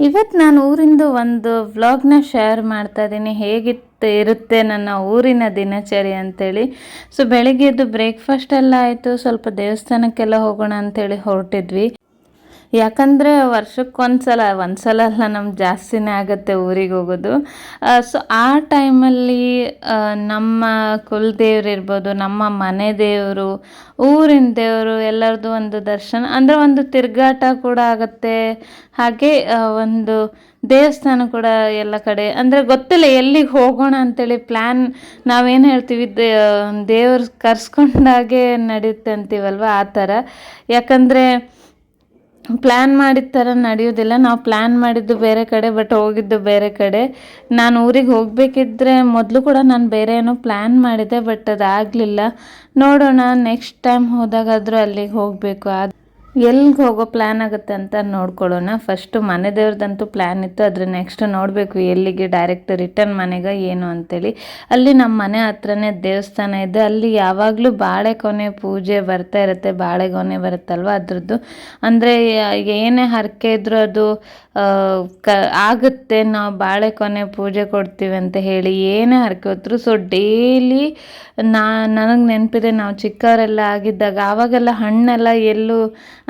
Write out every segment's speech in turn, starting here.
ಇವತ್ತು ನಾನು ಊರಿಂದು ಒಂದು ವ್ಲಾಗ್ನ ಶೇರ್ ಮಾಡ್ತಾ ಇದ್ದೀನಿ, ಹೇಗಿತ್ತು ಇರುತ್ತೆ ನನ್ನ ಊರಿನ ದಿನಚರಿ ಅಂತೇಳಿ. ಸೊ ಬೆಳಿಗ್ಗೆ ಎದ್ದು ಬ್ರೇಕ್ಫಾಸ್ಟ್ ಎಲ್ಲ ಆಯಿತು, ಸ್ವಲ್ಪ ದೇವಸ್ಥಾನಕ್ಕೆಲ್ಲ ಹೋಗೋಣ ಅಂತೇಳಿ ಹೊರಟಿದ್ವಿ. ಯಾಕಂದರೆ ಒಂದ್ಸಲ ಅಲ್ಲ, ನಮ್ಗೆ ಜಾಸ್ತಿನೇ ಆಗುತ್ತೆ ಊರಿಗೆ ಹೋಗೋದು. ಸೊ ಆ ಟೈಮಲ್ಲಿ ನಮ್ಮ ಕುಲದೇವ್ರು ಇರ್ಬೋದು, ನಮ್ಮ ಮನೆ ದೇವರು, ಊರಿನ ದೇವರು ಎಲ್ಲರದ್ದು ಒಂದು ದರ್ಶನ ಅಂದರೆ ಒಂದು ತಿರುಗಾಟ ಕೂಡ ಆಗುತ್ತೆ. ಹಾಗೆ ಒಂದು ದೇವಸ್ಥಾನ ಕೂಡ ಎಲ್ಲ ಕಡೆ ಅಂದರೆ ಗೊತ್ತಿಲ್ಲ ಎಲ್ಲಿಗೆ ಹೋಗೋಣ ಅಂತೇಳಿ ಪ್ಲ್ಯಾನ್ ನಾವೇನು ಹೇಳ್ತೀವಿ, ದೇವ್ರು ಕರ್ಸ್ಕೊಂಡಾಗೆ ನಡೆಯುತ್ತೆ ಅಂತೀವಲ್ವ, ಆ ಥರ. ಯಾಕಂದರೆ ಪ್ಲ್ಯಾನ್ ಮಾಡಿದ ಥರ ನಡೆಯೋದಿಲ್ಲ. ನಾವು ಪ್ಲ್ಯಾನ್ ಮಾಡಿದ್ದು ಬೇರೆ ಕಡೆ, ಬಟ್ ಹೋಗಿದ್ದು ಬೇರೆ ಕಡೆ. ನಾನು ಊರಿಗೆ ಹೋಗಬೇಕಿದ್ರೆ ಮೊದಲು ಕೂಡ ನಾನು ಬೇರೆ ಏನೋ ಪ್ಲ್ಯಾನ್ ಮಾಡಿದ್ದೆ, ಬಟ್ ಅದಾಗಲಿಲ್ಲ. ನೋಡೋಣ, ನೆಕ್ಸ್ಟ್ ಟೈಮ್ ಹೋದಾಗಾದರೂ ಅಲ್ಲಿಗೆ ಹೋಗಬೇಕು. ಎಲ್ಲಿಗೆ ಹೋಗೋ ಪ್ಲ್ಯಾನ್ ಆಗುತ್ತೆ ಅಂತ ನೋಡ್ಕೊಳ್ಳೋಣ. ಫಸ್ಟು ಮನೆ ದೇವ್ರದ್ದಂತೂ ಪ್ಲ್ಯಾನ್ ಇತ್ತು, ಅದ್ರ ನೆಕ್ಸ್ಟ್ ನೋಡಬೇಕು ಎಲ್ಲಿಗೆ, ಡೈರೆಕ್ಟ್ ರಿಟರ್ನ್ ಮನೆಗೆ ಏನು ಅಂತೇಳಿ. ಅಲ್ಲಿ ನಮ್ಮ ಮನೆ ಹತ್ರನೇ ದೇವಸ್ಥಾನ ಇದೆ, ಅಲ್ಲಿ ಯಾವಾಗಲೂ ಬಾಳೆಗೊನೆ ಪೂಜೆ ಬರ್ತಾ ಇರುತ್ತೆ. ಬಾಳೆಗೊನೆ ಬರುತ್ತಲ್ವ, ಅದ್ರದ್ದು ಅಂದರೆ ಏನೇ ಹರಕೆ ಇದ್ರೂ ಅದು ಆಗುತ್ತೆ. ನಾವು ಬಾಳೆಗೊನೆ ಪೂಜೆ ಕೊಡ್ತೀವಿ ಅಂತ ಹೇಳಿ ಏನೇ ಹರಕೆ ಹೊತ್ತರು. ಸೊ ಡೈಲಿ ನನಗೆ ನೆನಪಿದೆ, ನಾವು ಚಿಕ್ಕವರೆಲ್ಲ ಆಗಿದ್ದಾಗ ಆವಾಗೆಲ್ಲ ಹಣ್ಣೆಲ್ಲ ಎಲ್ಲೂ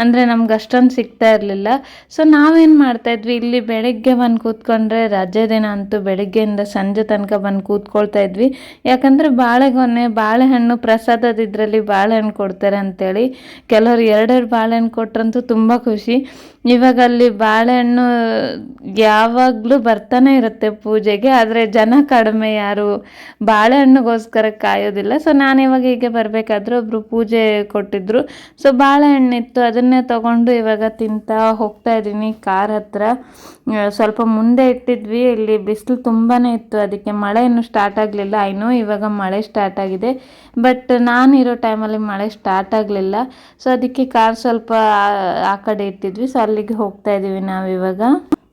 ಅಂದರೆ ನಮ್ಗೆ ಅಷ್ಟೊಂದು ಸಿಗ್ತಾ ಇರಲಿಲ್ಲ. ಸೊ ನಾವೇನು ಮಾಡ್ತಾಯಿದ್ವಿ, ಇಲ್ಲಿ ಬೆಳಗ್ಗೆ ಬಂದು ಕೂತ್ಕೊಂಡ್ರೆ, ರಜೆ ದಿನ ಅಂತೂ ಬೆಳಗ್ಗೆಯಿಂದ ಸಂಜೆ ತನಕ ಬಂದು ಕೂತ್ಕೊಳ್ತಾ ಇದ್ವಿ. ಯಾಕಂದರೆ ಬಾಳೆಹಣ್ಣು ಪ್ರಸಾದದಿದ್ರಲ್ಲಿ ಬಾಳೆಹಣ್ಣು ಕೊಡ್ತಾರೆ ಅಂತೇಳಿ. ಕೆಲವರು ಎರಡೆರಡು ಬಾಳೆಹಣ್ಣು ಕೊಟ್ರಂತೂ ತುಂಬ ಖುಷಿ. ಇವಾಗ ಅಲ್ಲಿ ಬಾಳೆಹಣ್ಣು ಯಾವಾಗಲೂ ಬರ್ತಾನೆ ಇರುತ್ತೆ ಪೂಜೆಗೆ, ಆದರೆ ಜನ ಕಡಿಮೆ, ಯಾರು ಬಾಳೆಹಣ್ಣಿಗೋಸ್ಕರ ಕಾಯೋದಿಲ್ಲ. ಸೊ ನಾನು ಇವಾಗ ಹೀಗೆ ಬರಬೇಕಾದ್ರೆ ಒಬ್ಬರು ಪೂಜೆ ಕೊಟ್ಟಿದ್ದರು. ಸೊ ಬಾಳೆಹಣ್ಣಿತ್ತು, ಅದನ್ನೇ ತೊಗೊಂಡು ಇವಾಗ ತಿಂತಾ ಹೋಗ್ತಾ ಇದ್ದೀನಿ ಕಾರ್ ಹತ್ರ. ಸ್ವಲ್ಪ ಮುಂದೆ ಇಟ್ಟಿದ್ವಿ, ಇಲ್ಲಿ ಬಿಸಿಲು ತುಂಬಾ ಇತ್ತು, ಅದಕ್ಕೆ ಮಳೆ ಇನ್ನೂ ಸ್ಟಾರ್ಟ್ ಆಗಲಿಲ್ಲ. ಇವಾಗ ಮಳೆ ಸ್ಟಾರ್ಟ್ ಆಗಿದೆ, ಬಟ್ ನಾನಿರೋ ಟೈಮಲ್ಲಿ ಮಳೆ ಸ್ಟಾರ್ಟ್ ಆಗಲಿಲ್ಲ. ಸೊ ಅದಕ್ಕೆ ಕಾರ್ ಸ್ವಲ್ಪ ಆ ಕಡೆ ಇಟ್ಟಿದ್ವಿ. ಸೊ ಅಲ್ಲಿಗೆ ಹೋಗ್ತಾ ಇದ್ದೀವಿ ನಾವಿವಾಗ.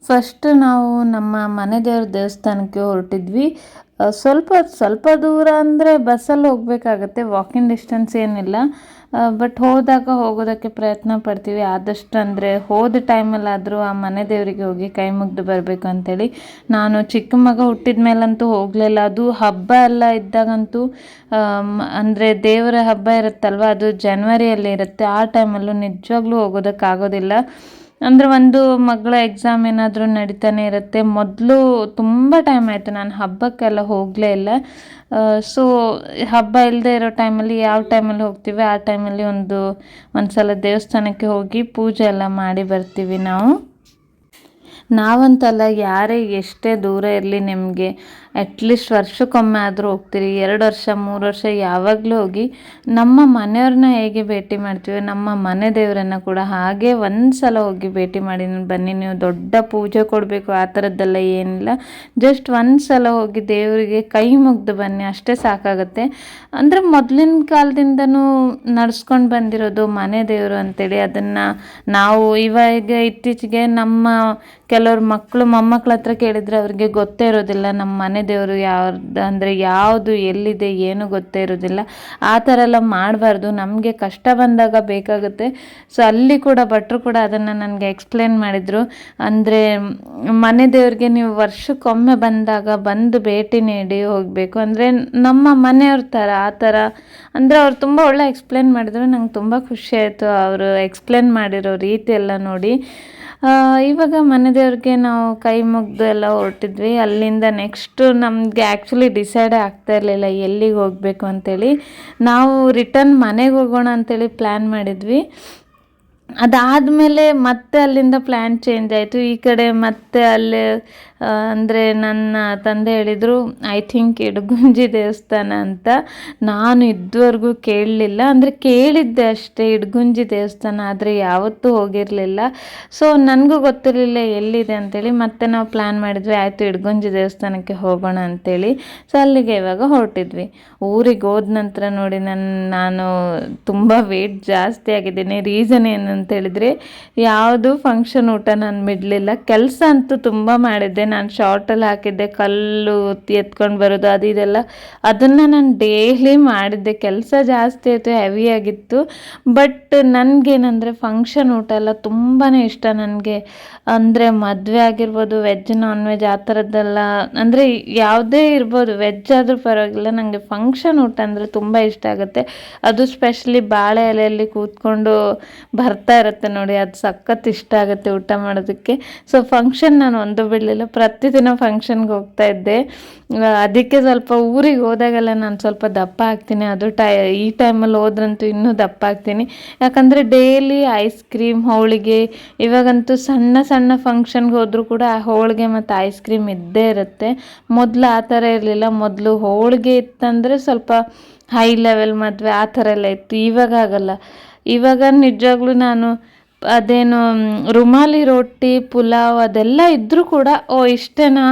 ಫಸ್ಟ್ ನಾವು ನಮ್ಮ ಮನೆ ದೇವ್ರ ದೇವಸ್ಥಾನಕ್ಕೆ ಹೊರಟಿದ್ವಿ. ಸ್ವಲ್ಪ ದೂರ ಅಂದರೆ ಬಸ್ಸಲ್ಲಿ ಹೋಗಬೇಕಾಗತ್ತೆ, ವಾಕಿಂಗ್ ಡಿಸ್ಟೆನ್ಸ್ ಏನಿಲ್ಲ. ಬಟ್ ಹೋಗೋದಕ್ಕೆ ಪ್ರಯತ್ನ ಪಡ್ತೀವಿ ಆದಷ್ಟು. ಅಂದರೆ ಹೋದ ಟೈಮಲ್ಲಾದರೂ ಆ ಮನೆ ದೇವರಿಗೆ ಹೋಗಿ ಕೈ ಮುಗ್ದು ಬರಬೇಕು ಅಂತೇಳಿ. ನಾನು ಚಿಕ್ಕ ಮಗ ಹುಟ್ಟಿದ ಮೇಲಂತೂ ಹೋಗಲಿಲ್ಲ. ಅದು ಹಬ್ಬ ಎಲ್ಲ ಇದ್ದಾಗಂತೂ ಅಂದರೆ ದೇವರ ಹಬ್ಬ ಇರುತ್ತಲ್ವ, ಅದು ಜನವರಿಯಲ್ಲಿ ಇರುತ್ತೆ. ಆ ಟೈಮಲ್ಲೂ ನಿಜವಾಗ್ಲೂ ಹೋಗೋದಕ್ಕಾಗೋದಿಲ್ಲ. ಅಂದರೆ ಒಂದು ಮಗಳ ಎಕ್ಸಾಮ್ ಏನಾದರೂ ನಡೀತಾನೆ ಇರುತ್ತೆ. ಮೊದಲು ತುಂಬ ಟೈಮ್ ಆಯಿತು ನಾನು ಹಬ್ಬಕ್ಕೆಲ್ಲ ಹೋಗಲೇ ಇಲ್ಲ. ಸೊ ಹಬ್ಬ ಇಲ್ಲದೆ ಇರೋ ಟೈಮಲ್ಲಿ ಯಾವ ಟೈಮಲ್ಲಿ ಹೋಗ್ತೀವಿ ಆ ಟೈಮಲ್ಲಿ ಒಂದು ಸಲ ದೇವಸ್ಥಾನಕ್ಕೆ ಹೋಗಿ ಪೂಜೆ ಎಲ್ಲ ಮಾಡಿ ಬರ್ತೀವಿ ನಾವು. ನಾವಂತಲ್ಲ, ಯಾರೇ ಎಷ್ಟೇ ದೂರ ಇರಲಿ, ನಿಮಗೆ ಅಟ್ಲೀಸ್ಟ್ ವರ್ಷಕ್ಕೊಮ್ಮೆ ಆದರೂ ಹೋಗ್ತೀರಿ. 2 ವರ್ಷ 3 ವರ್ಷ ಯಾವಾಗಲೂ ಹೋಗಿ ನಮ್ಮ ಮನೆಯವ್ರನ್ನ ಹೇಗೆ ಭೇಟಿ ಮಾಡ್ತೀವಿ, ನಮ್ಮ ಮನೆ ದೇವರನ್ನು ಕೂಡ ಹಾಗೆ ಒಂದು ಸಲ ಹೋಗಿ ಭೇಟಿ ಮಾಡಿ ಬನ್ನಿ. ನೀವು ದೊಡ್ಡ ಪೂಜೆ ಕೊಡಬೇಕು ಆ ಥರದ್ದೆಲ್ಲ ಏನಿಲ್ಲ. ಜಸ್ಟ್ ಒಂದು ಸಲ ಹೋಗಿ ದೇವರಿಗೆ ಕೈ ಮುಗ್ದು ಬನ್ನಿ, ಅಷ್ಟೇ ಸಾಕಾಗುತ್ತೆ. ಅಂದರೆ ಮೊದಲಿನ ಕಾಲದಿಂದನೂ ನಡ್ಸ್ಕೊಂಡು ಬಂದಿರೋದು ಮನೆ ದೇವರು ಅಂತೇಳಿ. ಅದನ್ನು ನಾವು ಇವಾಗ ಇತ್ತೀಚೆಗೆ ನಮ್ಮ ಕೆಲವ್ರ ಮೊಮ್ಮಕ್ಳ ಹತ್ರ ಕೇಳಿದರೆ ಅವ್ರಿಗೆ ಗೊತ್ತೇ ಇರೋದಿಲ್ಲ ನಮ್ಮ ಮನೆ ದೇವರು ಅಂದರೆ ಯಾವುದು ಎಲ್ಲಿದೆ ಏನು ಗೊತ್ತೇ ಇರೋದಿಲ್ಲ. ಆ ಥರ ಎಲ್ಲ ಮಾಡಬಾರ್ದು, ನಮಗೆ ಕಷ್ಟ ಬಂದಾಗ ಬೇಕಾಗುತ್ತೆ. ಸೊ ಅಲ್ಲಿ ಕೂಡ ಭಟ್ರು ಕೂಡ ಅದನ್ನು ನನಗೆ ಎಕ್ಸ್ಪ್ಲೇನ್ ಮಾಡಿದರು. ಅಂದರೆ ಮನೆ ದೇವ್ರಿಗೆ ನೀವು ವರ್ಷಕ್ಕೊಮ್ಮೆ ಬಂದು ಭೇಟಿ ನೀಡಿ ಹೋಗಬೇಕು. ಅಂದರೆ ನಮ್ಮ ಮನೆಯವ್ರ ಥರ, ಆ ಥರ ಅಂದರೆ ಅವ್ರು ತುಂಬ ಒಳ್ಳೆ ಎಕ್ಸ್ಪ್ಲೇನ್ ಮಾಡಿದರು. ನಂಗೆ ತುಂಬ ಖುಷಿ ಆಯಿತು ಅವರು ಎಕ್ಸ್ಪ್ಲೇನ್ ಮಾಡಿರೋ ರೀತಿ ಎಲ್ಲ ನೋಡಿ. ಇವಾಗ ಮನೆ ದೇವ್ರಿಗೆ ನಾವು ಕೈ ಮುಗ್ದು ಎಲ್ಲ ಹೊರಟಿದ್ವಿ. ಅಲ್ಲಿಂದ ನೆಕ್ಸ್ಟು ನಮಗೆ ಆ್ಯಕ್ಚುಲಿ ಡಿಸೈಡೇ ಆಗ್ತಾ ಇರಲಿಲ್ಲ ಎಲ್ಲಿಗೆ ಹೋಗಬೇಕು ಅಂತೇಳಿ. ನಾವು ರಿಟರ್ನ್ ಮನೆಗೆ ಹೋಗೋಣ ಅಂತೇಳಿ ಪ್ಲ್ಯಾನ್ ಮಾಡಿದ್ವಿ. ಅದಾದಮೇಲೆ ಮತ್ತೆ ಅಲ್ಲಿಂದ ಪ್ಲ್ಯಾನ್ ಚೇಂಜ್ ಆಯಿತು. ಈ ಕಡೆ ಮತ್ತೆ ಅಲ್ಲಿ ಅಂದರೆ ನನ್ನ ತಂದೆ ಹೇಳಿದರು, ಐ ಥಿಂಕ್ ಇಡಗುಂಜಿ ದೇವಸ್ಥಾನ ಅಂತ. ನಾನು ಇದುವರೆಗೂ ಕೇಳಲಿಲ್ಲ, ಅಂದರೆ ಕೇಳಿದ್ದೆ ಅಷ್ಟೇ ಇಡಗುಂಜಿ ದೇವಸ್ಥಾನ, ಆದರೆ ಯಾವತ್ತೂ ಹೋಗಿರಲಿಲ್ಲ. ಸೊ ನನಗೂ ಗೊತ್ತಿರಲಿಲ್ಲ ಎಲ್ಲಿದೆ ಅಂತೇಳಿ. ಮತ್ತೆ ನಾವು ಪ್ಲ್ಯಾನ್ ಮಾಡಿದ್ವಿ, ಆಯಿತು ಇಡಗುಂಜಿ ದೇವಸ್ಥಾನಕ್ಕೆ ಹೋಗೋಣ ಅಂತೇಳಿ. ಸೊ ಅಲ್ಲಿಗೆ ಇವಾಗ ಹೊರಟಿದ್ವಿ. ಊರಿಗೆ ಹೋದ ನಂತರ ನೋಡಿ ನಾನು ತುಂಬ ವೆಯ್ಟ್ ಜಾಸ್ತಿ ಆಗಿದ್ದೀನಿ. ರೀಸನ್ ಏನಂತ ಹೇಳಿದರೆ, ಯಾವುದು ಫಂಕ್ಷನ್ ಊಟ ನಾನು ಬಿಡಲಿಲ್ಲ. ಕೆಲಸ ಅಂತೂ ತುಂಬ ಮಾಡಿದ್ದೆ. ನಾನು ಶಾರ್ಟಲ್ಲಿ ಹಾಕಿದ್ದೆ, ಕಲ್ಲು ಎತ್ಕೊಂಡು ಬರೋದು ಅದು ಇದೆಲ್ಲ, ಅದನ್ನು ನಾನು ಡೈಲಿ ಮಾಡಿದ್ದೆ. ಕೆಲಸ ಜಾಸ್ತಿ ಆಯಿತು, ಹೆವಿ ಆಗಿತ್ತು. ಬಟ್ ನನಗೇನಂದರೆ ಫಂಕ್ಷನ್ ಊಟ ಎಲ್ಲ ತುಂಬಾ ಇಷ್ಟ ನನಗೆ. ಅಂದರೆ ಮದುವೆ ಆಗಿರ್ಬೋದು, ವೆಜ್ ನಾನ್ ವೆಜ್ ಆ ಥರದ್ದೆಲ್ಲ, ಅಂದರೆ ಯಾವುದೇ ಇರ್ಬೋದು, ವೆಜ್ ಆದರೂ ಪರವಾಗಿಲ್ಲ, ನನಗೆ ಫಂಕ್ಷನ್ ಊಟ ಅಂದರೆ ತುಂಬ ಇಷ್ಟ ಆಗುತ್ತೆ. ಅದು ಸ್ಪೆಷಲಿ ಬಾಳೆ ಎಲೆಯಲ್ಲಿ ಕೂತ್ಕೊಂಡು ಬರ್ತಾ ಇರುತ್ತೆ ನೋಡಿ, ಅದು ಸಖತ್ ಇಷ್ಟ ಆಗುತ್ತೆ ಊಟ ಮಾಡೋದಕ್ಕೆ. ಸೊ ಫಂಕ್ಷನ್ ನಾನು ಒಂದು ಬಿಡಲಿಲ್ಲ, ಪ್ರತಿದಿನ ಫಂಕ್ಷನ್ಗೆ ಹೋಗ್ತಾ ಇದ್ದೆ. ಅದಕ್ಕೆ ಸ್ವಲ್ಪ ಊರಿಗೆ ಹೋದಾಗೆಲ್ಲ ನಾನು ಸ್ವಲ್ಪ ದಪ್ಪ ಆಗ್ತೀನಿ. ಅದು ಈ ಟೈಮಲ್ಲಿ ಹೋದ್ರಂತೂ ಇನ್ನೂ ದಪ್ಪ ಆಗ್ತೀನಿ. ಯಾಕಂದರೆ ಡೈಲಿ ಐಸ್ ಕ್ರೀಮ್, ಹೋಳಿಗೆ, ಇವಾಗಂತೂ ಸಣ್ಣ ಸಣ್ಣ ಫಂಕ್ಷನ್ಗೆ ಹೋದರೂ ಕೂಡ ಆ ಹೋಳಿಗೆ ಮತ್ತು ಐಸ್ ಕ್ರೀಮ್ ಇದ್ದೇ ಇರುತ್ತೆ. ಮೊದಲು ಆ ಥರ ಇರಲಿಲ್ಲ. ಮೊದಲು ಹೋಳಿಗೆ ಇತ್ತಂದರೆ ಸ್ವಲ್ಪ ಹೈ ಲೆವೆಲ್ ಮದುವೆ ಆ ಥರ ಎಲ್ಲ ಇತ್ತು. ಇವಾಗ ಆಗಲ್ಲ. ಇವಾಗ ನಿಜವಾಗ್ಲೂ ನಾನು ಅದೇನು ರುಮಾಲಿ ರೊಟ್ಟಿ, ಪುಲಾವ್ ಅದೆಲ್ಲ ಇದ್ದರೂ ಕೂಡ ಓ ಇಷ್ಟೇನಾ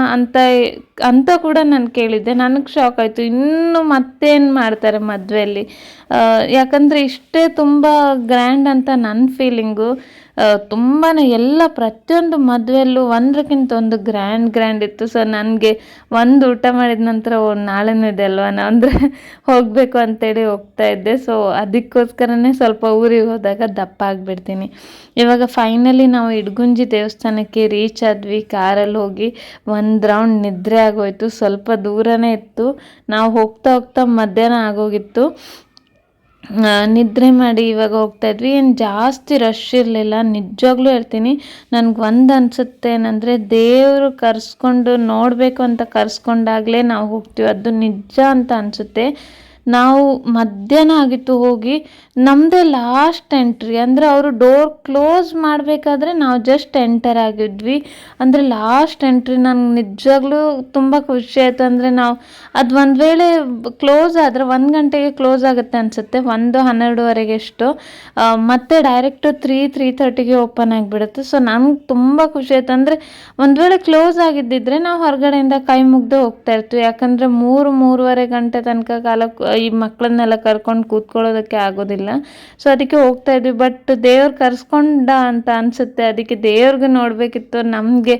ಅಂತ ಕೂಡ ನಾನು ಕೇಳಿದ್ದೆ. ನನಗೆ ಶಾಕ್ ಆಯಿತು, ಇನ್ನೂ ಮತ್ತೇನು ಮಾಡ್ತಾರೆ ಮದುವೆಯಲ್ಲಿ, ಯಾಕಂದರೆ ಇಷ್ಟೇ ತುಂಬ ಗ್ರ್ಯಾಂಡ್ ಅಂತ ನನ್ನ ಫೀಲಿಂಗು. ತುಂಬಾ ಎಲ್ಲ ಪ್ರತಿಯೊಂದು ಮದುವೆಯಲ್ಲೂ ಒಂದಕ್ಕಿಂತ ಒಂದು ಗ್ರ್ಯಾಂಡ್ ಇತ್ತು. ಸೊ ನನಗೆ ಒಂದು ಊಟ ಮಾಡಿದ ನಂತರ ನಾಳೆನೂ ಇದೆ ಅಲ್ವಾ, ನಾನು ಅಂದರೆ ಹೋಗಬೇಕು ಅಂತೇಳಿ ಹೋಗ್ತಾ ಇದ್ದೆ. ಸೊ ಅದಕ್ಕೋಸ್ಕರನೇ ಸ್ವಲ್ಪ ಊರಿಗೆ ಹೋದಾಗ ದಪ್ಪ ಆಗಿಬಿಡ್ತೀನಿ. ಇವಾಗ ಫೈನಲಿ ನಾವು ಇಡಗುಂಜಿ ದೇವಸ್ಥಾನಕ್ಕೆ ರೀಚ್ ಆದ್ವಿ. ಕಾರಲ್ಲಿ ಹೋಗಿ ಒಂದು ರೌಂಡ್ ನಿದ್ರೆ ಆಗೋಯ್ತು. ಸ್ವಲ್ಪ ದೂರನೇ ಇತ್ತು, ನಾವು ಹೋಗ್ತಾ ಹೋಗ್ತಾ ಮಧ್ಯಾಹ್ನ ಆಗೋಗಿತ್ತು. ನಿದ್ರೆ ಮಾಡಿ ಇವಾಗ ಹೋಗ್ತಾ ಇದ್ವಿ. ಏನು ಜಾಸ್ತಿ ರಶ್ ಇರಲಿಲ್ಲ. ನಿಜವಾಗ್ಲೂ ಹೇಳ್ತೀನಿ, ನನಗೆ ಒಂದು ಅನಿಸುತ್ತೆ ಏನಂದರೆ, ದೇವರು ಕರೆಸ್ಕೊಂಡು ನೋಡಬೇಕು ಅಂತ ಕರೆಸ್ಕೊಂಡಾಗಲೇ ನಾವು ಹೋಗ್ತೀವಿ, ಅದು ನಿಜ ಅಂತ ಅನಿಸುತ್ತೆ. ನಾವು ಮಧ್ಯಾಹ್ನ ಆಗಿತ್ತು ಹೋಗಿ, ನಮ್ಮದೇ ಲಾಸ್ಟ್ ಎಂಟ್ರಿ. ಅಂದರೆ ಅವರು ಡೋರ್ ಕ್ಲೋಸ್ ಮಾಡಬೇಕಾದ್ರೆ ನಾವು ಜಸ್ಟ್ ಎಂಟರ್ ಆಗಿದ್ವಿ. ಅಂದರೆ ಲಾಸ್ಟ್ ಎಂಟ್ರಿ. ನನಗೆ ನಿಜವಾಗ್ಲೂ ತುಂಬ ಖುಷಿ ಆಯಿತು. ಅಂದರೆ ನಾವು ಅದು ಒಂದು ವೇಳೆ ಕ್ಲೋಸ್ ಆದರೆ 1 ಗಂಟೆಗೆ ಕ್ಲೋಸ್ ಆಗುತ್ತೆ ಅನಿಸುತ್ತೆ, 1-12ವರೆಗೆ ಎಷ್ಟು, ಮತ್ತೆ ಡೈರೆಕ್ಟು 3-3:30ಗೆ ಓಪನ್ ಆಗಿಬಿಡುತ್ತೆ. ಸೊ ನನಗೆ ತುಂಬ ಖುಷಿ ಆಯಿತು. ಅಂದರೆ ಒಂದು ವೇಳೆ ಕ್ಲೋಸ್ ಆಗಿದ್ದಿದ್ರೆ ನಾವು ಹೊರಗಡೆಯಿಂದ ಕೈ ಮುಗ್ದು ಹೋಗ್ತಾ ಇರ್ತೀವಿ. ಯಾಕಂದರೆ 3-3:30 ಗಂಟೆ ತನಕ ಈ ಮಕ್ಕಳನ್ನೆಲ್ಲ ಕರ್ಕೊಂಡು ಕೂತ್ಕೊಳ್ಳೋದಕ್ಕೆ ಆಗೋದಿಲ್ಲ. ಸೊ ಅದಕ್ಕೆ ಹೋಗ್ತಾ ಇದ್ವಿ. ಬಟ್ ದೇವ್ರು ಕರ್ಸ್ಕೊಂಡ ಅಂತ ಅನಿಸುತ್ತೆ. ಅದಕ್ಕೆ ದೇವ್ರಿಗೆ ನೋಡಬೇಕಿತ್ತು, ನಮಗೆ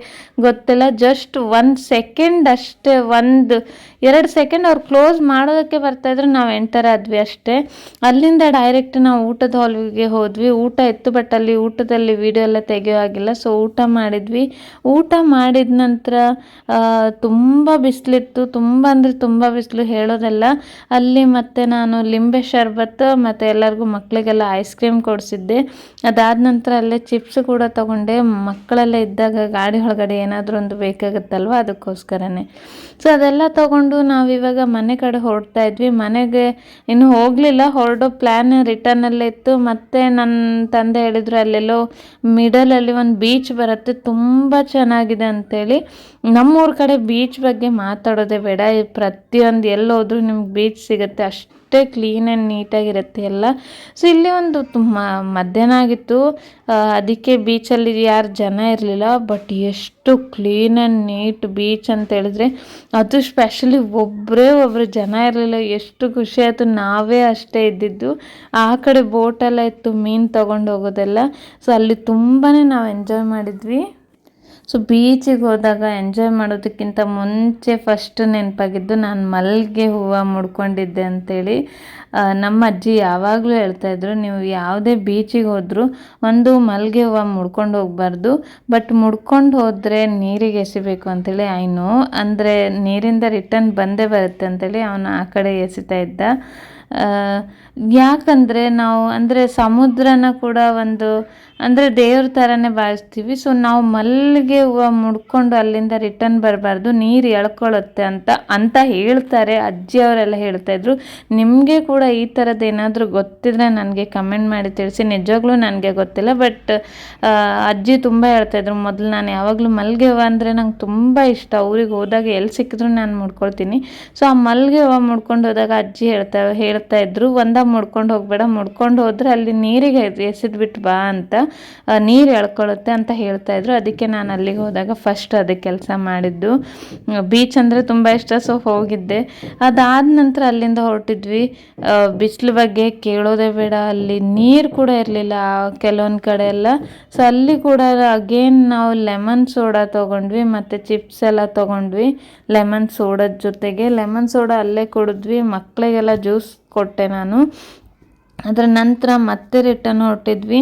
ಗೊತ್ತಿಲ್ಲ. ಜಸ್ಟ್ 1 ಸೆಕೆಂಡ್ ಅಷ್ಟೇ, 1-2 ಸೆಕೆಂಡ್ ಅವ್ರು ಕ್ಲೋಸ್ ಮಾಡೋದಕ್ಕೆ ಬರ್ತಾಯಿದ್ರು, ನಾವು ಎಂಟರ್ ಆದ್ವಿ ಅಷ್ಟೇ. ಅಲ್ಲಿಂದ ಡೈರೆಕ್ಟ್ ನಾವು ಊಟದ ಹಾಲ್ಗೆ ಹೋದ್ವಿ. ಊಟ ಇತ್ತು, ಬಟ್ ಅಲ್ಲಿ ಊಟದಲ್ಲಿ ವಿಡಿಯೋ ಎಲ್ಲ ತೆಗೆಯೋ ಆಗಿಲ್ಲ. ಸೊ ಊಟ ಮಾಡಿದ್ವಿ. ಊಟ ಮಾಡಿದ ನಂತರ ತುಂಬ ಬಿಸಿಲಿತ್ತು, ತುಂಬ ಅಂದರೆ ತುಂಬ ಬಿಸಿಲು, ಹೇಳೋದಲ್ಲ. ಅಲ್ಲಿ ಮತ್ತೆ ನಾನು ಲಿಂಬೆ ಶರ್ಬತ್ತು ಮತ್ತು ಎಲ್ಲರಿಗೂ ಮಕ್ಕಳಿಗೆಲ್ಲ ಐಸ್ ಕ್ರೀಮ್ ಕೊಡಿಸಿದ್ದೆ. ಅದಾದ ನಂತರ ಅಲ್ಲೇ ಚಿಪ್ಸ್ ಕೂಡ ತೊಗೊಂಡೆ. ಮಕ್ಕಳೆಲ್ಲ ಇದ್ದಾಗ ಗಾಡಿ ಒಳಗಡೆ ಏನಾದರೂ ಒಂದು ಬೇಕಾಗುತ್ತಲ್ವ, ಅದಕ್ಕೋಸ್ಕರನೇ. ಸೊ ಅದೆಲ್ಲ ತೊಗೊಂಡು ನಾವಿವಾಗ ಮನೆ ಕಡೆ ಹೊರಡ್ತಾ ಇದ್ವಿ. ಮನೆಗೆ ಇನ್ನೂ ಹೋಗಲಿಲ್ಲ, ಹೊರಡೋ ಪ್ಲ್ಯಾನ್ ರಿಟರ್ನಲ್ಲೇ ಇತ್ತು. ಮತ್ತು ನನ್ನ ತಂದೆ ಹೇಳಿದ್ರು ಅಲ್ಲೆಲ್ಲೋ ಮಿಡಲಲ್ಲಿ ಒಂದು ಬೀಚ್ ಬರುತ್ತೆ, ತುಂಬ ಚೆನ್ನಾಗಿದೆ ಅಂತೇಳಿ. ನಮ್ಮೂರ ಕಡೆ ಬೀಚ್ ಬಗ್ಗೆ ಮಾತಾಡೋದೇ ಬೇಡ, ಪ್ರತಿಯೊಂದು ಎಲ್ಲೋದ್ರೂ ನಿಮ್ಗೆ ಬೀಚ್ ಸಿಗುತ್ತೆ, ಅಷ್ಟೇ ಕ್ಲೀನ್ ಆ್ಯಂಡ್ ನೀಟಾಗಿರುತ್ತೆ ಎಲ್ಲ. ಸೊ ಇಲ್ಲಿ ಒಂದು ಮಧ್ಯಾಹ್ನ ಆಗಿತ್ತು, ಅದಕ್ಕೆ ಬೀಚಲ್ಲಿ ಯಾರು ಜನ ಇರಲಿಲ್ಲ. ಬಟ್ ಎಷ್ಟು ಕ್ಲೀನ್ ಆ್ಯಂಡ್ ನೀಟ್ ಬೀಚ್ ಅಂತ ಹೇಳಿದ್ರೆ, ಅದು ಸ್ಪೆಷಲಿ ಒಬ್ಬರು ಜನ ಇರಲಿಲ್ಲ. ಎಷ್ಟು ಖುಷಿ ಆಯಿತು. ನಾವೇ ಅಷ್ಟೇ ಇದ್ದಿದ್ದು. ಆ ಕಡೆ ಬೋಟೆಲ್ಲ ಇತ್ತು, ಮೀನು ತೊಗೊಂಡು ಹೋಗೋದೆಲ್ಲ. ಸೊ ಅಲ್ಲಿ ತುಂಬಾ ನಾವು ಎಂಜಾಯ್ ಮಾಡಿದ್ವಿ. ಸೊ ಬೀಚಿಗೆ ಹೋದಾಗ ಎಂಜಾಯ್ ಮಾಡೋದಕ್ಕಿಂತ ಮುಂಚೆ ಫಸ್ಟ್ ನೆನಪಾಗಿದ್ದು, ನಾನು ಮಲ್ಲಿಗೆ ಹೂವು ಮುಡ್ಕೊಂಡಿದ್ದೆ ಅಂತೇಳಿ. ನಮ್ಮ ಅಜ್ಜಿ ಯಾವಾಗಲೂ ಹೇಳ್ತಾಯಿದ್ರು, ನೀವು ಯಾವುದೇ ಬೀಚಿಗೆ ಹೋದರೂ ಒಂದು ಮಲ್ಲಿಗೆ ಹೂವು ಮುಡ್ಕೊಂಡು ಹೋಗಬಾರ್ದು, ಬಟ್ ಮುಡ್ಕೊಂಡು ಹೋದರೆ ನೀರಿಗೆ ಎಸಿಬೇಕು ಅಂತೇಳಿ. ಅಂದರೆ ನೀರಿಂದ ರಿಟರ್ನ್ ಬಂದೇ ಬರುತ್ತೆ ಅಂತೇಳಿ ಅವನು ಆ ಕಡೆ ಎಸಿತಾ ಇದ್ದ. ಯಾಕಂದರೆ ನಾವು ಅಂದರೆ ಸಮುದ್ರನ ಕೂಡ ಒಂದು ಅಂದರೆ ದೇವ್ರ ಥರನೇ ಭಾವಿಸ್ತೀವಿ. ಸೊ ನಾವು ಮಲ್ಲಿಗೆ ಹೂವು ಮುಡ್ಕೊಂಡು ಅಲ್ಲಿಂದ ರಿಟರ್ನ್ ಬರಬಾರ್ದು, ನೀರು ಎಳ್ಕೊಳ್ಳುತ್ತೆ ಅಂತ ಹೇಳ್ತಾರೆ. ಅಜ್ಜಿಯವರೆಲ್ಲ ಹೇಳ್ತಾಯಿದ್ರು. ನಿಮಗೆ ಕೂಡ ಈ ಥರದ್ದು ಏನಾದರೂ ಗೊತ್ತಿದ್ರೆ ನನಗೆ ಕಮೆಂಟ್ ಮಾಡಿ ತಿಳಿಸಿ. ನಿಜವಾಗ್ಲೂ ನನಗೆ ಗೊತ್ತಿಲ್ಲ, ಬಟ್ ಅಜ್ಜಿ ತುಂಬ ಹೇಳ್ತಾಯಿದ್ರು. ಮೊದಲು ನಾನು ಯಾವಾಗಲೂ ಮಲ್ಲಿಗೆ ಹೂವು ಅಂದರೆ ನಂಗೆ ತುಂಬ ಇಷ್ಟ. ಊರಿಗೆ ಹೋದಾಗ ಎಲ್ಲಿ ಸಿಕ್ಕಿದ್ರು ನಾನು ಮುಡ್ಕೊಳ್ತೀನಿ. ಸೊ ಆ ಮಲ್ಲಿಗೆ ಹೂವು ಮುಡ್ಕೊಂಡು ಹೋದಾಗ ಅಜ್ಜಿ ಹೇಳ್ತಾ ಇದ್ರು, ಮುಡ್ಕೊಂಡು ಹೋಗಬೇಡ, ಮುಡ್ಕೊಂಡು ಹೋದರೆ ಅಲ್ಲಿ ನೀರಿಗೆ ಎಸೆದ್ಬಿಟ್ಟು ಬಾ ಅಂತ, ನೀರು ಎಳ್ಕೊಳ್ಳುತ್ತೆ ಅಂತ ಹೇಳ್ತಾಯಿದ್ರು. ಅದಕ್ಕೆ ನಾನು ಅಲ್ಲಿಗೆ ಹೋದಾಗ ಫಸ್ಟ್ ಅದೇ ಕೆಲಸ ಮಾಡಿದ್ದು. ಬೀಚ್ ಅಂದರೆ ತುಂಬ ಇಷ್ಟ, ಸೊ ಹೋಗಿದ್ದೆ. ಅದಾದ ನಂತರ ಅಲ್ಲಿಂದ ಹೊರಟಿದ್ವಿ. ಬಿಸಿಲು ಬಗ್ಗೆ ಕೇಳೋದೇ ಬೇಡ, ಅಲ್ಲಿ ನೀರು ಕೂಡ ಇರಲಿಲ್ಲ ಕೆಲವೊಂದು ಕಡೆ ಎಲ್ಲ. ಸೊ ಅಲ್ಲಿ ಕೂಡ ಅಗೇನ್ ನಾವು ಲೆಮನ್ ಸೋಡಾ ತೊಗೊಂಡ್ವಿ ಮತ್ತು ಚಿಪ್ಸ್ ಎಲ್ಲ ತೊಗೊಂಡ್ವಿ ಲೆಮನ್ ಸೋಡದ ಜೊತೆಗೆ. ಲೆಮನ್ ಸೋಡಾ ಅಲ್ಲೇ ಕುಡಿದ್ವಿ, ಮಕ್ಕಳಿಗೆಲ್ಲ ಜ್ಯೂಸ್ ಕೊಟ್ಟೆ ನಾನು. ಅದರ ನಂತರ ಮತ್ತೆ ರಿಟರ್ನ್ ಹೊರಟಿದ್ವಿ.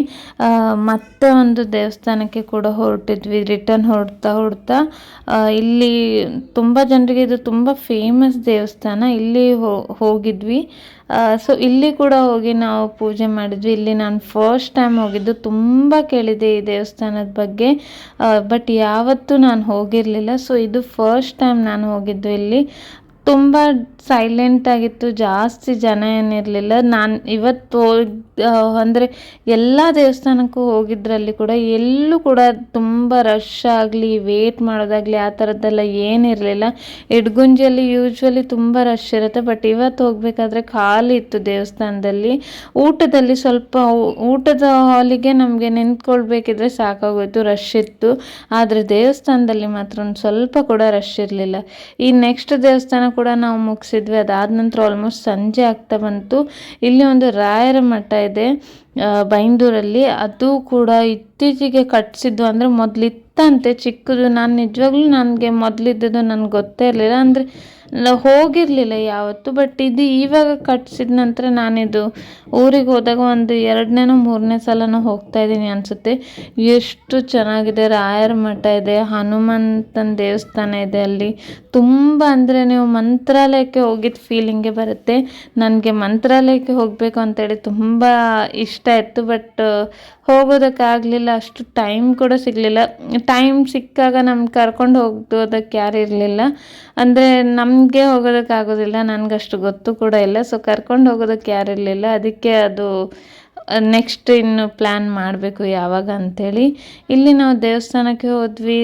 ಮತ್ತೆ ಒಂದು ದೇವಸ್ಥಾನಕ್ಕೆ ಕೂಡ ಹೊರಟಿದ್ವಿ. ರಿಟರ್ನ್ ಹೊರಡ್ತಾ ಇಲ್ಲಿ ತುಂಬ ಜನರಿಗೆ ಇದು ತುಂಬ ಫೇಮಸ್ ದೇವಸ್ಥಾನ. ಇಲ್ಲಿ ಹೋಗಿದ್ವಿ. ಸೊ ಇಲ್ಲಿ ಕೂಡ ಹೋಗಿ ನಾವು ಪೂಜೆ ಮಾಡಿದ್ವಿ. ಇಲ್ಲಿ ನಾನು ಫಸ್ಟ್ ಟೈಮ್ ಹೋಗಿದ್ದು. ತುಂಬ ಕೇಳಿದೆ ಈ ದೇವಸ್ಥಾನದ ಬಗ್ಗೆ, ಬಟ್ ಯಾವತ್ತೂ ನಾನು ಹೋಗಿರಲಿಲ್ಲ. ಸೊ ಇದು ಫಸ್ಟ್ ಟೈಮ್ ನಾನು ಹೋಗಿದ್ದು. ಇಲ್ಲಿ ತುಂಬ ಸೈಲೆಂಟ್ ಆಗಿತ್ತು, ಜಾಸ್ತಿ ಜನ ಏನಿರಲಿಲ್ಲ. ನಾನು ಇವತ್ತು ಅಂದರೆ ಎಲ್ಲ ದೇವಸ್ಥಾನಕ್ಕೂ ಹೋಗಿದ್ರಲ್ಲಿ ಕೂಡ ಎಲ್ಲೂ ಕೂಡ ತುಂಬ ರಶ್ ಆಗಲಿ ವೇಟ್ ಮಾಡೋದಾಗಲಿ ಆ ಥರದ್ದೆಲ್ಲ ಏನಿರಲಿಲ್ಲ. ಇಡಗುಂಜಿಯಲ್ಲಿ ಯೂಶ್ವಲಿ ತುಂಬ ರಶ್ ಇರುತ್ತೆ, ಬಟ್ ಇವತ್ತು ಹೋಗಬೇಕಾದ್ರೆ ಖಾಲಿ ಇತ್ತು ದೇವಸ್ಥಾನದಲ್ಲಿ. ಊಟದಲ್ಲಿ ಸ್ವಲ್ಪ ಊಟದ ಹಾಲಿಗೆ ನಮಗೆ ನಿಂತ್ಕೊಳ್ಬೇಕಿದ್ರೆ ಸಾಕಾಗೋಯ್ತು, ರಶ್ ಇತ್ತು. ಆದರೆ ದೇವಸ್ಥಾನದಲ್ಲಿ ಮಾತ್ರ ಒಂದು ಸ್ವಲ್ಪ ಕೂಡ ರಶ್ ಇರಲಿಲ್ಲ. ಈ ನೆಕ್ಸ್ಟ್ ದೇವಸ್ಥಾನ ಕೂಡ ನಾವು ಮುಗಿಸಿದ್ವಿ. ಅದಾದ ನಂತರ ಆಲ್ಮೋಸ್ಟ್ ಸಂಜೆ ಆಗ್ತಾ ಬಂತು. ಇಲ್ಲಿ ಒಂದು ರಾಯರ ಮಠ ಇದೆ ಬೈಂದೂರಲ್ಲಿ. ಅದು ಕೂಡ ಇತ್ತೀಚೆಗೆ ಕಟ್ಟಿಸಿದ್ದು, ಅಂದರೆ ಮೊದಲಿತ್ತಂತೆ ಚಿಕ್ಕದು. ನಾನು ನಿಜವಾಗ್ಲೂ ನನಗೆ ಮೊದಲಿದ್ದದ್ದು ನನಗೆ ಗೊತ್ತೇ ಇರಲಿಲ್ಲ, ಅಂದರೆ ಹೋಗಿರಲಿಲ್ಲ ಯಾವತ್ತು. ಬಟ್ ಇದು ಇವಾಗ ಕಟ್ಟಿಸಿದ ನಂತರ ನಾನಿದು ಊರಿಗೆ ಹೋದಾಗ ಒಂದು 2ನೇ 3ನೇ ಸಲನೂ ಹೋಗ್ತಾ ಇದ್ದೀನಿ ಅನಿಸುತ್ತೆ. ಎಷ್ಟು ಚೆನ್ನಾಗಿದೆ. ರಾಯರ ಮಠ ಇದೆ, ಹನುಮಂತನ ದೇವಸ್ಥಾನ ಇದೆ ಅಲ್ಲಿ. ತುಂಬ ಅಂದರೆ ನೀವು ಮಂತ್ರಾಲಯಕ್ಕೆ ಹೋಗಿದ್ದ ಫೀಲಿಂಗೇ ಬರುತ್ತೆ. ನನಗೆ ಮಂತ್ರಾಲಯಕ್ಕೆ ಹೋಗಬೇಕು ಅಂತೇಳಿ ತುಂಬ ಇಷ್ಟ ಇತ್ತು, ಬಟ್ ಹೋಗೋದಕ್ಕಾಗಲಿಲ್ಲ. ಅಷ್ಟು ಟೈಮ್ ಕೂಡ ಸಿಗಲಿಲ್ಲ. ಟೈಮ್ ಸಿಕ್ಕಾಗ ನಮ್ಗೆ ಕರ್ಕೊಂಡು ಹೋಗೋದಕ್ಕೆ ಯಾರು ಇರಲಿಲ್ಲ. ಅಂದರೆ ನಮಗೆ ಹೋಗೋದಕ್ಕಾಗೋದಿಲ್ಲ, ನನಗಷ್ಟು ಗೊತ್ತು ಕೂಡ ಇಲ್ಲ. ಸೊ ಕರ್ಕೊಂಡು ಹೋಗೋದಕ್ಕೆ ಯಾರು ಇರಲಿಲ್ಲ. ಅದಕ್ಕೆ ಅದು ನೆಕ್ಸ್ಟ್ ಇನ್ನು ಪ್ಲ್ಯಾನ್ ಮಾಡಬೇಕು ಯಾವಾಗ ಅಂಥೇಳಿ. ಇಲ್ಲಿ ನಾವು ದೇವಸ್ಥಾನಕ್ಕೆ ಹೋದ್ವಿ.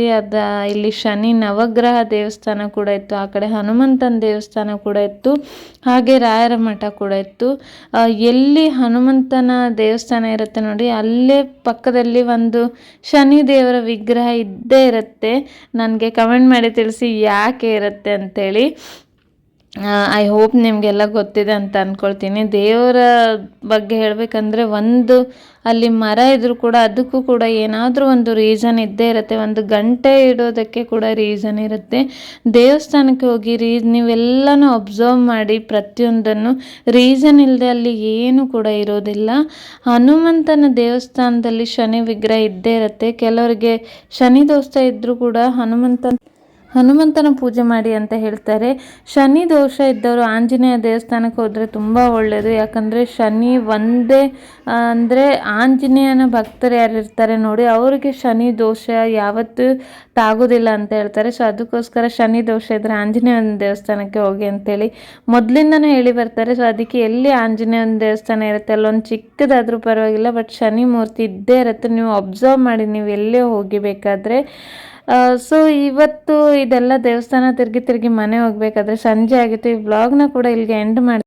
ಇಲ್ಲಿ ಶನಿ ನವಗ್ರಹ ದೇವಸ್ಥಾನ ಕೂಡ ಇತ್ತು, ಆ ಕಡೆ ಹನುಮಂತನ ದೇವಸ್ಥಾನ ಕೂಡ ಇತ್ತು, ಹಾಗೆ ರಾಯರ ಮಠ ಕೂಡ ಇತ್ತು. ಎಲ್ಲಿ ಹನುಮಂತನ ದೇವಸ್ಥಾನ ಇರುತ್ತೆ ನೋಡಿ, ಅಲ್ಲೇ ಪಕ್ಕದಲ್ಲಿ ಒಂದು ಶನಿ ದೇವರ ವಿಗ್ರಹ ಇದ್ದೇ ಇರುತ್ತೆ. ನನಗೆ ಕಮೆಂಟ್ ಮಾಡಿ ತಿಳಿಸಿ ಯಾಕೆ ಇರುತ್ತೆ ಅಂಥೇಳಿ. ಐ ಹೋಪ್ ನಿಮಗೆಲ್ಲ ಗೊತ್ತಿದೆ ಅಂತ ಅಂದ್ಕೊಳ್ತೀನಿ. ದೇವರ ಬಗ್ಗೆ ಹೇಳಬೇಕಂದ್ರೆ ಒಂದು ಅಲ್ಲಿ ಮರ ಇದ್ರೂ ಕೂಡ ಅದಕ್ಕೂ ಕೂಡ ಏನಾದರೂ ಒಂದು ರೀಸನ್ ಇದ್ದೇ ಇರುತ್ತೆ. ಒಂದು ಗಂಟೆ ಇಡೋದಕ್ಕೆ ಕೂಡ ರೀಸನ್ ಇರುತ್ತೆ. ದೇವಸ್ಥಾನಕ್ಕೆ ಹೋಗಿ ನೀವೆಲ್ಲನೂ ಅಬ್ಸರ್ವ್ ಮಾಡಿ, ಪ್ರತಿಯೊಂದನ್ನು ರೀಸನ್ ಇಲ್ಲದೆ ಅಲ್ಲಿ ಏನು ಕೂಡ ಇರೋದಿಲ್ಲ. ಹನುಮಂತನ ದೇವಸ್ಥಾನದಲ್ಲಿ ಶನಿ ವಿಗ್ರಹ ಇದ್ದೇ ಇರುತ್ತೆ. ಕೆಲವರಿಗೆ ಶನಿ ದೋಷ ಇದ್ದರೂ ಕೂಡ ಹನುಮಂತನ ಪೂಜೆ ಮಾಡಿ ಅಂತ ಹೇಳ್ತಾರೆ. ಶನಿ ದೋಷ ಇದ್ದವರು ಆಂಜನೇಯ ದೇವಸ್ಥಾನಕ್ಕೆ ಹೋದರೆ ತುಂಬ ಒಳ್ಳೆಯದು. ಯಾಕಂದರೆ ಶನಿ ಒಂದೇ ಅಂದರೆ ಆಂಜನೇಯನ ಭಕ್ತರು ಯಾರು ಇರ್ತಾರೆ ನೋಡಿ, ಅವರಿಗೆ ಶನಿ ದೋಷ ಯಾವತ್ತೂ ತಾಗೋದಿಲ್ಲ ಅಂತ ಹೇಳ್ತಾರೆ. ಸೊ ಅದಕ್ಕೋಸ್ಕರ ಶನಿ ದೋಷ ಇದ್ದರೆ ಆಂಜನೇಯನ ದೇವಸ್ಥಾನಕ್ಕೆ ಹೋಗಿ ಅಂತೇಳಿ ಮೊದಲಿಂದನೂ ಹೇಳಿ ಬರ್ತಾರೆ. ಸೊ ಅದಕ್ಕೆ ಎಲ್ಲಿ ಆಂಜನೇಯನ ದೇವಸ್ಥಾನ ಇರುತ್ತೆ ಅಲ್ಲೊಂದು ಚಿಕ್ಕದಾದರೂ ಪರವಾಗಿಲ್ಲ, ಬಟ್ ಶನಿ ಮೂರ್ತಿ ಇದ್ದೇ ಇರುತ್ತೆ. ನೀವು ಅಬ್ಸರ್ವ್ ಮಾಡಿ, ನೀವು ಎಲ್ಲೇ ಹೋಗಿಬೇಕಾದ್ರೆ. ಸೊ ಇವತ್ತು ಇದೆಲ್ಲ ದೇವಸ್ಥಾನ ತಿರುಗಿ ಮನೆ ಹೋಗಬೇಕಾದ್ರೆ ಸಂಜೆ ಆಗಿತ್ತು. ಈ ವ್ಲಾಗ್ನ ಕೂಡ ಇಲ್ಲಿಗೆ ಎಂಡ್ ಮಾಡಿ